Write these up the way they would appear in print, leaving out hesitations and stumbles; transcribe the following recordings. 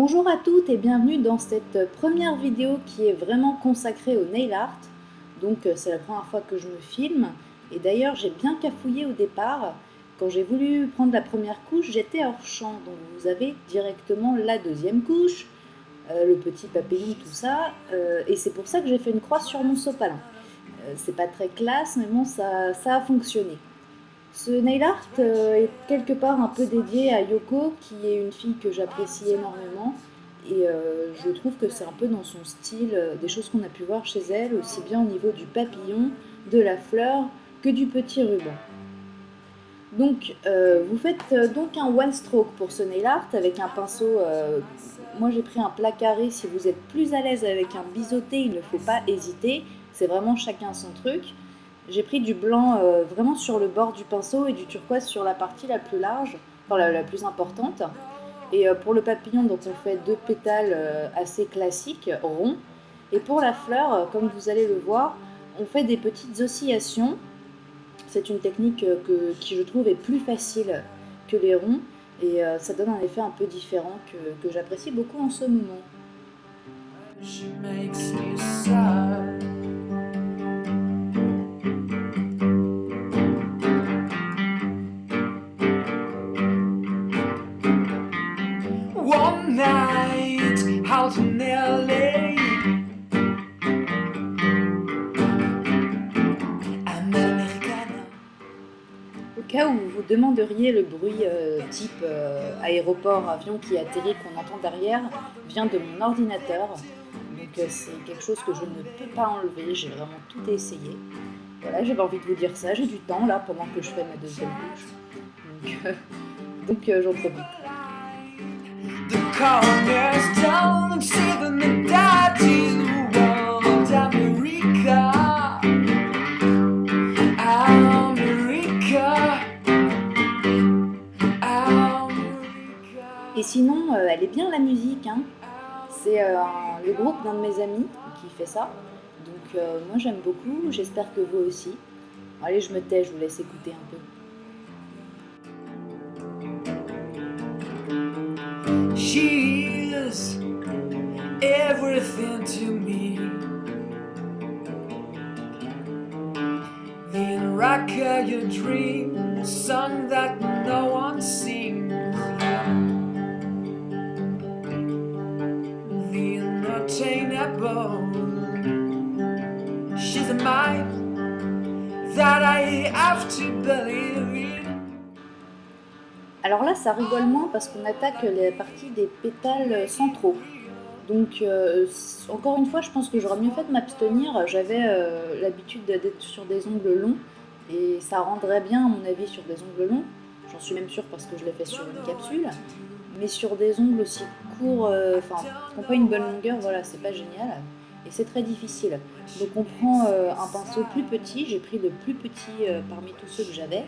Bonjour à toutes et bienvenue dans cette première vidéo qui est vraiment consacrée au nail art. Donc c'est la première fois que je me filme et d'ailleurs j'ai bien cafouillé au départ. Quand j'ai voulu prendre la première couche, j'étais hors champ. Donc vous avez directement la deuxième couche, le petit papillon, tout ça. Et c'est pour ça que j'ai fait une croix sur mon sopalin. C'est pas très classe mais bon ça a fonctionné. Ce nail art est quelque part un peu dédié à Yoko, qui est une fille que j'apprécie énormément. Et je trouve que c'est un peu dans son style, des choses qu'on a pu voir chez elle, aussi bien au niveau du papillon, de la fleur, que du petit ruban. Donc, vous faites donc un one stroke pour ce nail art avec un pinceau. Moi, j'ai pris un plat carré. Si vous êtes plus à l'aise avec un biseauté, il ne faut pas hésiter. C'est vraiment chacun son truc. J'ai pris du blanc vraiment sur le bord du pinceau et du turquoise sur la partie la plus large, enfin la plus importante. Et pour le papillon, donc on fait deux pétales assez classiques, ronds. Et pour la fleur, comme vous allez le voir, on fait des petites oscillations. C'est une technique qui je trouve est plus facile que les ronds et ça donne un effet un peu différent que j'apprécie beaucoup en ce moment. One night out in LA, Au cas où vous vous demanderiez, le bruit type aéroport, avion qui atterrit qu'on entend derrière vient de mon ordinateur. Donc c'est quelque chose que je ne peux pas enlever, j'ai vraiment tout essayé. Voilà, j'avais envie de vous dire ça, j'ai du temps là pendant que je fais ma deuxième couche. Donc j'en profite. the cornerstone of saving the dirty world, America, America, America. Et sinon, elle est bien la musique, hein. C'est le groupe d'un de mes amis qui fait ça. Donc moi j'aime beaucoup, j'espère que vous aussi. Allez, je me tais, je vous laisse écouter un peu. She is everything to me. The rocker your dream, a song that no one sings. The unattainable. She's a mind that I have to believe in. Alors là, ça rigole moins parce qu'on attaque la partie des pétales centraux. Donc, encore une fois, je pense que j'aurais mieux fait de m'abstenir. J'avais l'habitude d'être sur des ongles longs et ça rendrait bien, à mon avis, sur des ongles longs. J'en suis même sûre parce que je l'ai fait sur une capsule. Mais sur des ongles aussi courts, qui n'ont pas une bonne longueur, voilà, c'est pas génial. Et c'est très difficile. Donc on prend un pinceau plus petit, j'ai pris le plus petit parmi tous ceux que j'avais.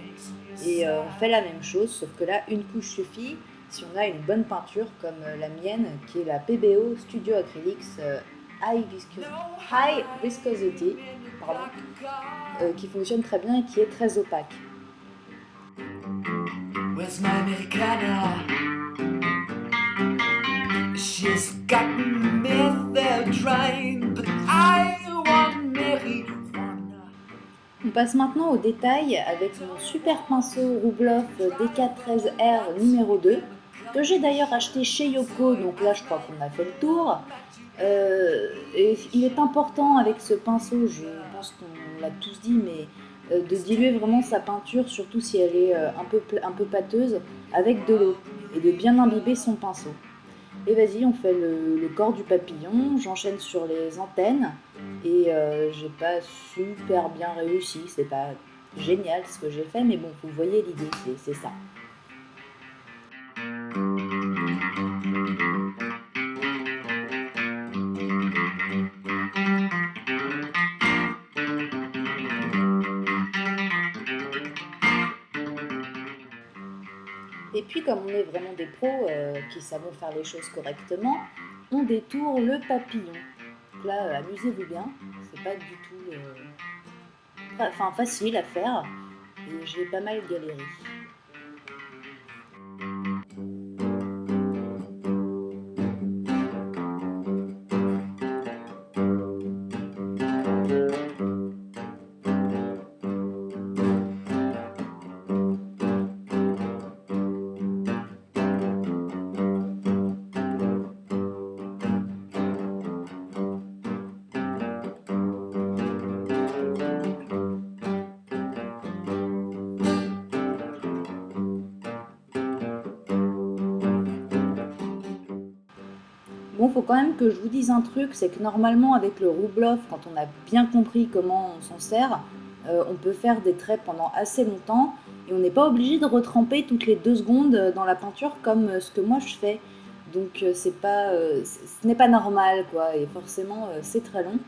Et on fait la même chose, sauf que là, une couche suffit si on a une bonne peinture comme la mienne, qui est la PBO Studio Acrylics High Viscosity, qui fonctionne très bien et qui est très opaque. Where's my Americana? She's got method trying, but I want marijuana. On passe maintenant au détail avec mon super pinceau Rubloff DK13R numéro 2, que j'ai d'ailleurs acheté chez Yoko, donc là je crois qu'on a fait le tour. Et il est important avec ce pinceau, je pense qu'on l'a tous dit, mais de diluer vraiment sa peinture, surtout si elle est un peu pâteuse, avec de l'eau, et de bien imbiber son pinceau. Et vas-y, on fait le corps du papillon, j'enchaîne sur les antennes, et j'ai pas super bien réussi, c'est pas génial ce que j'ai fait, mais bon, vous voyez l'idée, c'est ça. Et puis comme on est vraiment des pros qui savons faire les choses correctement, on détourne le papillon. Donc là, amusez-vous bien, c'est pas du tout facile à faire et j'ai pas mal galéré. faut quand même que je vous dise un truc, c'est que normalement avec le Rubloff, quand on a bien compris comment on s'en sert, on peut faire des traits pendant assez longtemps et on n'est pas obligé de retremper toutes les 2 secondes dans la peinture comme ce que moi je fais. Donc ce n'est pas normal quoi, et forcément c'est très long.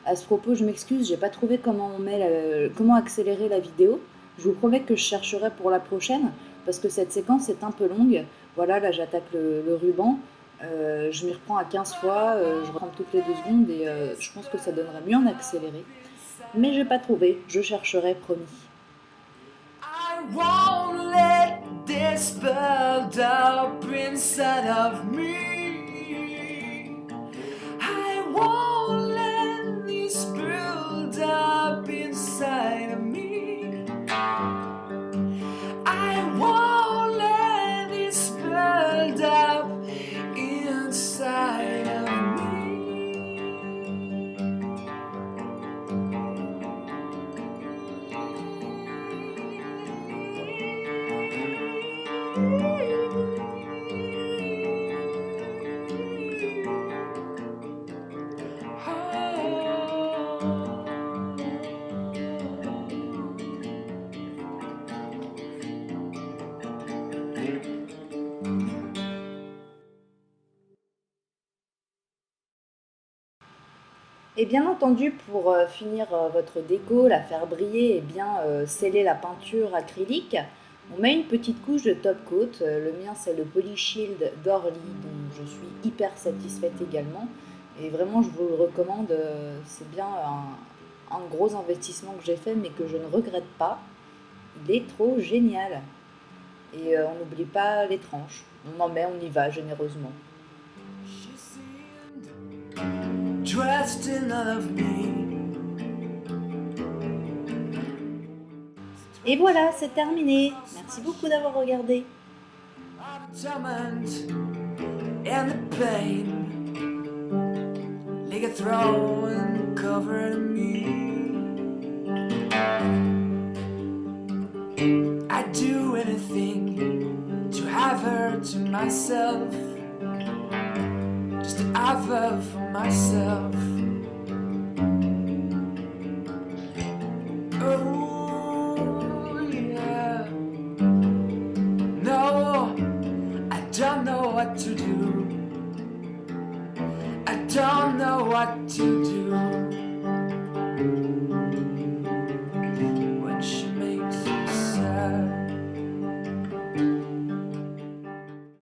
À ce propos, je m'excuse, j'ai pas trouvé comment accélérer la vidéo. Je vous promets que je chercherai pour la prochaine, parce que cette séquence est un peu longue. Voilà, là j'attaque le ruban, je m'y reprends à 15 fois, je reprends toutes les 2 secondes et je pense que ça donnerait mieux en accéléré. Mais j'ai pas trouvé, je chercherai, promis. I won't let this build up inside of me. I won't let this build up inside of me. I won't let this build up inside of me. Et bien entendu, pour finir votre déco, la faire briller et bien sceller la peinture acrylique, on met une petite couche de top coat. Le mien c'est le Polyshield d'Orly, dont je suis hyper satisfaite également. Et vraiment je vous le recommande, c'est bien un gros investissement que j'ai fait mais que je ne regrette pas. Il est trop génial. Et on n'oublie pas les tranches. On en met, on y va généreusement. She seemed dressed in none of me. Et voilà, c'est terminé. Merci beaucoup d'avoir regardé. Of the torment and the pain, like a throne covered me. I'd do anything to have her to myself, just to have her for myself. Oh yeah. No, I don't know what to do. I don't know what to do.